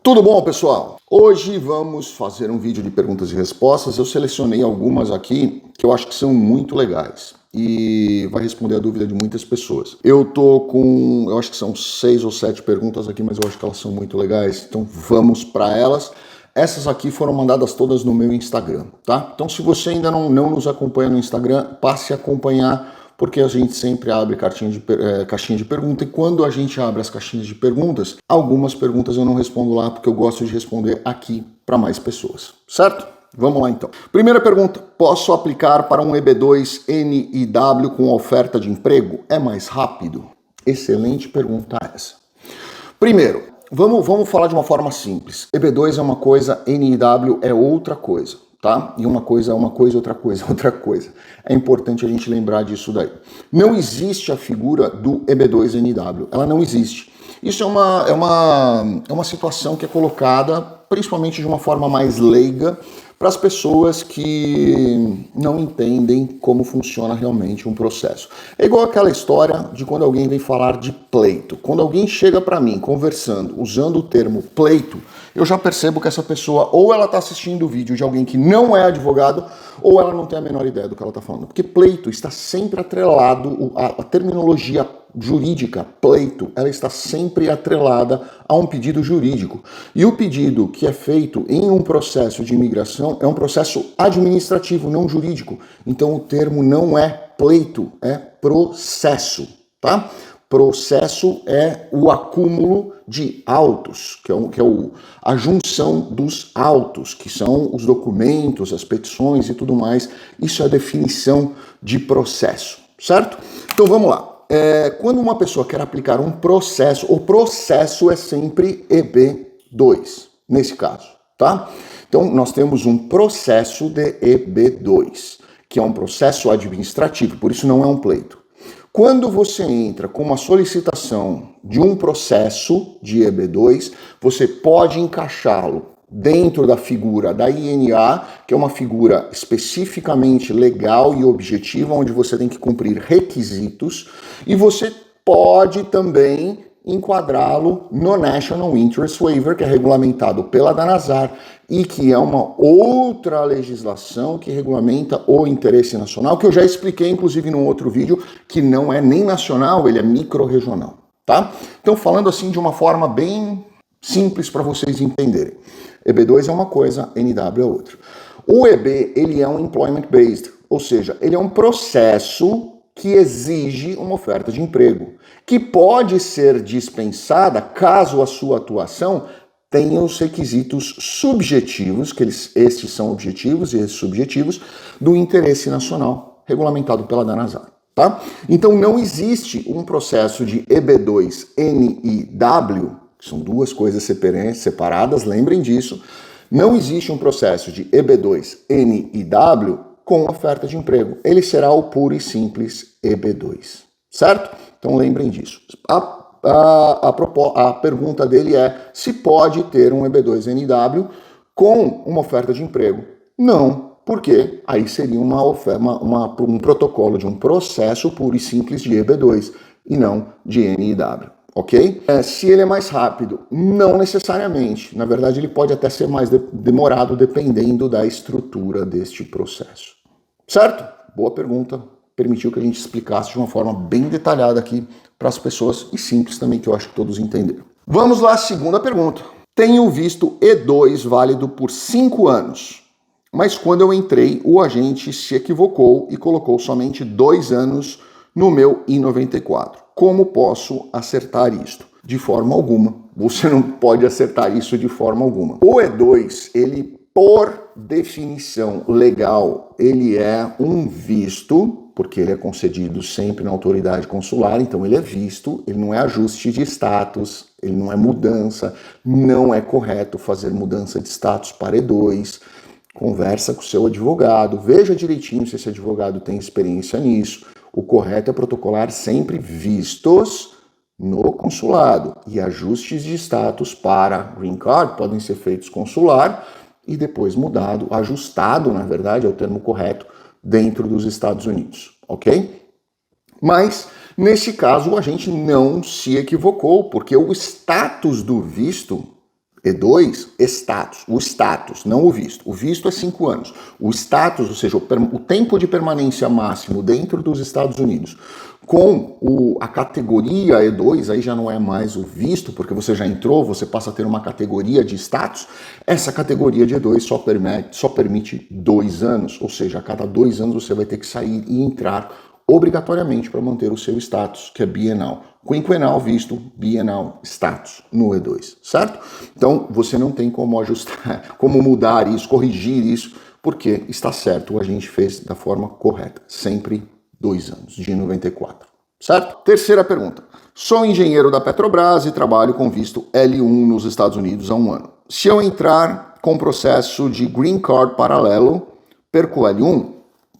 Tudo bom, pessoal? Hoje vamos fazer um vídeo de perguntas e respostas. Eu selecionei algumas aqui que eu acho que são muito legais e vai responder a dúvida de muitas pessoas. Eu acho que são 6 ou 7 perguntas aqui, mas eu acho que elas são muito legais, então vamos para elas. Essas aqui foram mandadas todas no meu Instagram, tá? Então se você ainda não nos acompanha no Instagram, passe a acompanhar, porque a gente sempre abre caixinha de pergunta, e quando a gente abre as caixinhas de perguntas, algumas perguntas eu não respondo lá, porque eu gosto de responder aqui para mais pessoas, certo? Vamos lá então. Primeira pergunta: posso aplicar para um EB2 NIW com oferta de emprego? É mais rápido? Excelente pergunta essa. Primeiro, vamos falar de uma forma simples. EB2 é uma coisa, NIW é outra coisa. Tá? E uma coisa é uma coisa, outra coisa é outra coisa. É importante a gente lembrar disso daí. Não existe a figura do EB2NW, ela não existe. Isso é uma situação que é colocada principalmente de uma forma mais leiga para as pessoas que não entendem como funciona realmente um processo. É igual aquela história de quando alguém vem falar de pleito. Quando alguém chega para mim conversando, usando o termo pleito, eu já percebo que essa pessoa ou ela está assistindo o vídeo de alguém que não é advogado, ou ela não tem a menor ideia do que ela está falando. Porque pleito está sempre atrelado, a terminologia jurídica, pleito, ela está sempre atrelada a um pedido jurídico. E o pedido que é feito em um processo de imigração é um processo administrativo, não jurídico. Então o termo não é pleito, é processo, tá? Processo é o acúmulo de autos, a junção dos autos, que são os documentos, as petições e tudo mais. Isso é a definição de processo, certo? Então vamos lá. Quando uma pessoa quer aplicar um processo, o processo é sempre EB2, nesse caso, tá? Então nós temos um processo de EB2, que é um processo administrativo, por isso não é um pleito. Quando você entra com uma solicitação de um processo de EB2, você pode encaixá-lo dentro da figura da INA, que é uma figura especificamente legal e objetiva, onde você tem que cumprir requisitos, e você pode também enquadrá-lo no National Interest Waiver, que é regulamentado pela DANASAR e que é uma outra legislação que regulamenta o interesse nacional, que eu já expliquei inclusive num outro vídeo, que não é nem nacional, ele é micro-regional, tá? Então falando assim de uma forma bem simples para vocês entenderem. EB2 é uma coisa, NW é outra. O EB, ele é um employment based, ou seja, ele é um processo que exige uma oferta de emprego, que pode ser dispensada caso a sua atuação tenha os requisitos subjetivos, que estes são objetivos e esses subjetivos, do interesse nacional, regulamentado pela DANASAR, tá? Então não existe um processo de EB2NIW, que são duas coisas separadas, lembrem disso. Não existe um processo de EB2NIW com oferta de emprego. Ele será o puro e simples EB2, certo? Então lembrem disso. A pergunta dele é se pode ter um EB2NIW com uma oferta de emprego. Não, porque aí seria um protocolo de um processo puro e simples de EB2 e não de NIW. Ok? Se ele é mais rápido, não necessariamente. Na verdade, ele pode até ser mais demorado, dependendo da estrutura deste processo. Certo? Boa pergunta. Permitiu que a gente explicasse de uma forma bem detalhada aqui para as pessoas e simples também, que eu acho que todos entenderam. Vamos lá, segunda pergunta. Tenho visto E2 válido por 5 anos, mas quando eu entrei, o agente se equivocou e colocou somente 2 anos no meu I-94. Como posso acertar isto? De forma alguma. Você não pode acertar isso de forma alguma. O E2, ele, por definição legal, ele é um visto, porque ele é concedido sempre na autoridade consular, então ele é visto, ele não é ajuste de status, ele não é mudança, não é correto fazer mudança de status para E2. Conversa com o seu advogado, veja direitinho se esse advogado tem experiência nisso. O correto é protocolar sempre vistos no consulado, e ajustes de status para Green Card podem ser feitos consular e depois mudado, ajustado, na verdade, é o termo correto, dentro dos Estados Unidos, ok? Mas, nesse caso, a gente não se equivocou, porque o status do visto E2, status, o status, não o visto. O visto é 5 anos. O status, ou seja, o tempo de permanência máximo dentro dos Estados Unidos, com a categoria E2, aí já não é mais o visto, porque você já entrou, você passa a ter uma categoria de status. Essa categoria de E2 só permite 2 anos, ou seja, a cada 2 anos você vai ter que sair e entrar obrigatoriamente para manter o seu status, que é bienal. Quinquenal visto, bienal status no E2, certo? Então você não tem como ajustar, como mudar isso, corrigir isso, porque está certo, a gente fez da forma correta, sempre 2 anos, de 94, certo? Terceira pergunta. Sou engenheiro da Petrobras e trabalho com visto L1 nos Estados Unidos há 1 ano. Se eu entrar com processo de Green Card paralelo, perco o L1?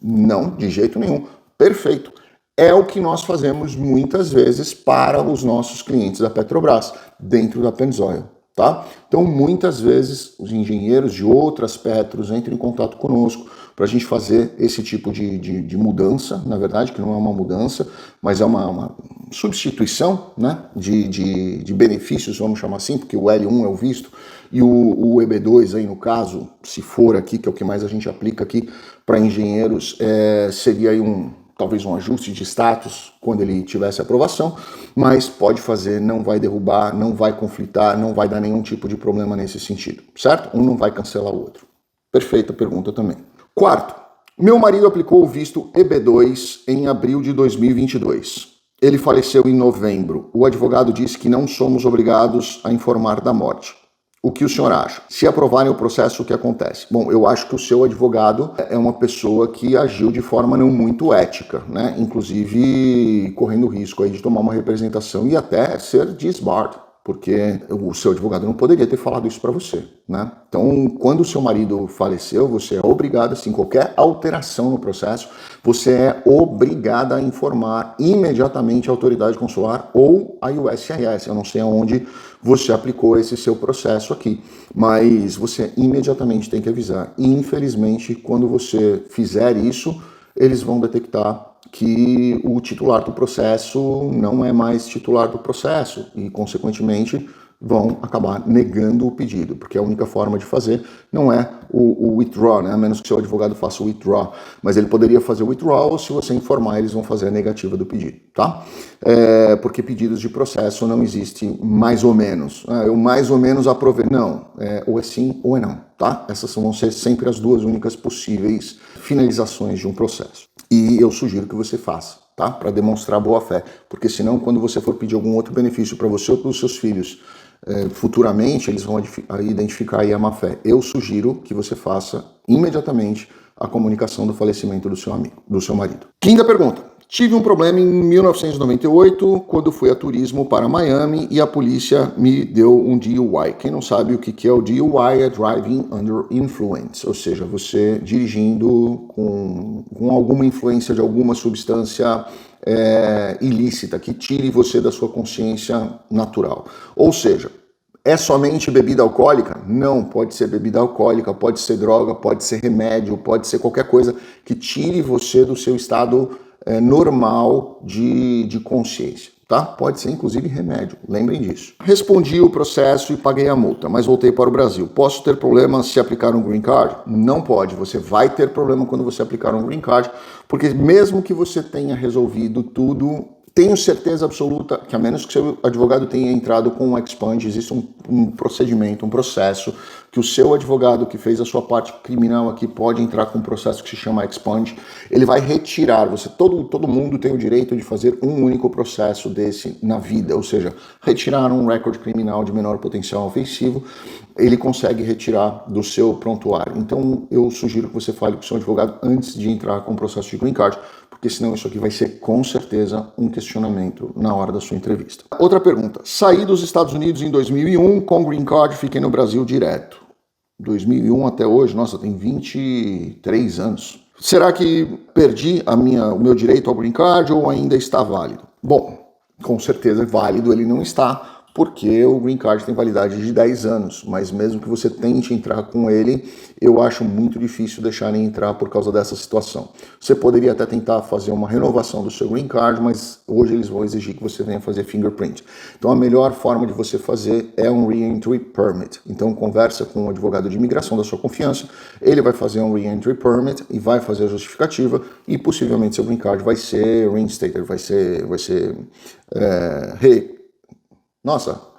Não, de jeito nenhum. Perfeito. É o que nós fazemos muitas vezes para os nossos clientes da Petrobras, dentro da Pennzoil, tá? Então, muitas vezes, os engenheiros de outras Petros entram em contato conosco para a gente fazer esse tipo de mudança, na verdade, que não é uma mudança, mas é uma substituição, né, de benefícios, vamos chamar assim, porque o L1 é o visto, e o EB2 aí no caso, se for aqui, que é o que mais a gente aplica aqui para engenheiros, seria aí talvez um ajuste de status quando ele tivesse aprovação, mas pode fazer, não vai derrubar, não vai conflitar, não vai dar nenhum tipo de problema nesse sentido, certo? Um não vai cancelar o outro. Perfeita pergunta também. Quarto, meu marido aplicou o visto EB2 em abril de 2022. Ele faleceu em novembro. O advogado disse que não somos obrigados a informar da morte. O que o senhor acha? Se aprovarem o processo, o que acontece? Bom, eu acho que o seu advogado é uma pessoa que agiu de forma não muito ética, né? Inclusive correndo risco aí de tomar uma representação e até ser disbarred, porque o seu advogado não poderia ter falado isso para você, né? Então, quando o seu marido faleceu, você é obrigado, assim, qualquer alteração no processo, você é obrigada a informar imediatamente a autoridade consular ou a USCIS. Eu não sei aonde você aplicou esse seu processo aqui, mas você imediatamente tem que avisar. E, infelizmente, quando você fizer isso, eles vão detectar que o titular do processo não é mais titular do processo e, consequentemente, vão acabar negando o pedido, porque a única forma de fazer não é o withdraw, né? A menos que seu advogado faça o withdraw, mas ele poderia fazer o withdrawal, se você informar, eles vão fazer a negativa do pedido, tá? Porque pedidos de processo não existem mais ou menos. Eu mais ou menos aprovei. Não, ou é sim ou é não, tá? Essas vão ser sempre as duas únicas possíveis finalizações de um processo. E eu sugiro que você faça, tá? Para demonstrar boa fé, porque senão quando você for pedir algum outro benefício para você ou para os seus filhos, futuramente eles vão identificar aí a má fé. Eu sugiro que você faça imediatamente a comunicação do falecimento do seu amigo, do seu marido. Quinta pergunta. Tive um problema em 1998, quando fui a turismo para Miami e a polícia me deu um DUI. Quem não sabe o que é o DUI, é Driving Under Influence, ou seja, você dirigindo com alguma influência de alguma substância ilícita, que tire você da sua consciência natural. Ou seja, é somente bebida alcoólica? Não, pode ser bebida alcoólica, pode ser droga, pode ser remédio, pode ser qualquer coisa que tire você do seu estado normal de consciência, tá? Pode ser inclusive remédio, lembrem disso. Respondi o processo e paguei a multa, mas voltei para o Brasil. Posso ter problema se aplicar um Green Card? Não pode, você vai ter problema quando você aplicar um Green Card, porque mesmo que você tenha resolvido tudo, tenho certeza absoluta que, a menos que seu advogado tenha entrado com um expunge, existe um procedimento, um processo, que o seu advogado que fez a sua parte criminal aqui pode entrar com um processo que se chama expunge. Ele vai retirar, todo mundo tem o direito de fazer um único processo desse na vida, ou seja, retirar um recorde criminal de menor potencial ofensivo, ele consegue retirar do seu prontuário. Então, eu sugiro que você fale com o seu advogado antes de entrar com o processo de Green Card, porque senão isso aqui vai ser com certeza um questionamento na hora da sua entrevista. Outra pergunta. Saí dos Estados Unidos em 2001 com Green Card, fiquei no Brasil direto. 2001 até hoje, nossa, tem 23 anos. Será que perdi o meu direito ao Green Card ou ainda está válido? Bom, com certeza é válido, ele não está, porque o Green Card tem validade de 10 anos, mas mesmo que você tente entrar com ele, eu acho muito difícil deixarem entrar por causa dessa situação. Você poderia até tentar fazer uma renovação do seu Green Card, mas hoje eles vão exigir que você venha fazer fingerprint. Então a melhor forma de você fazer é um Re-Entry Permit. Então conversa com um advogado de imigração da sua confiança, ele vai fazer um Re-Entry Permit e vai fazer a justificativa e possivelmente seu Green Card vai ser reinstated, vai ser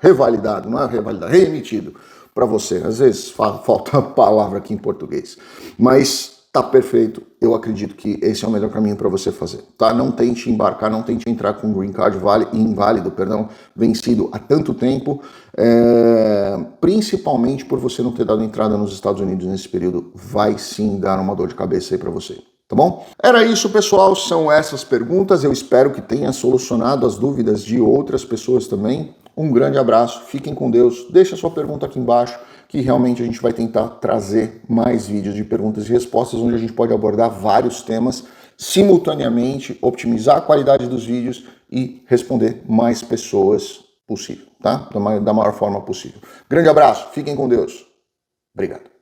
revalidado, não é revalidado, reemitido para você. Às vezes falta a palavra aqui em português, mas tá perfeito. Eu acredito que esse é o melhor caminho para você fazer, tá? Não tente embarcar, não tente entrar com um Green Card inválido, vencido há tanto tempo, principalmente por você não ter dado entrada nos Estados Unidos nesse período. Vai sim dar uma dor de cabeça aí para você. Tá bom? Era isso, pessoal. São essas perguntas. Eu espero que tenha solucionado as dúvidas de outras pessoas também. Um grande abraço, fiquem com Deus. Deixa a sua pergunta aqui embaixo, que realmente a gente vai tentar trazer mais vídeos de perguntas e respostas, onde a gente pode abordar vários temas simultaneamente, optimizar a qualidade dos vídeos e responder mais pessoas possível, tá? Da maior forma possível. Grande abraço, fiquem com Deus. Obrigado.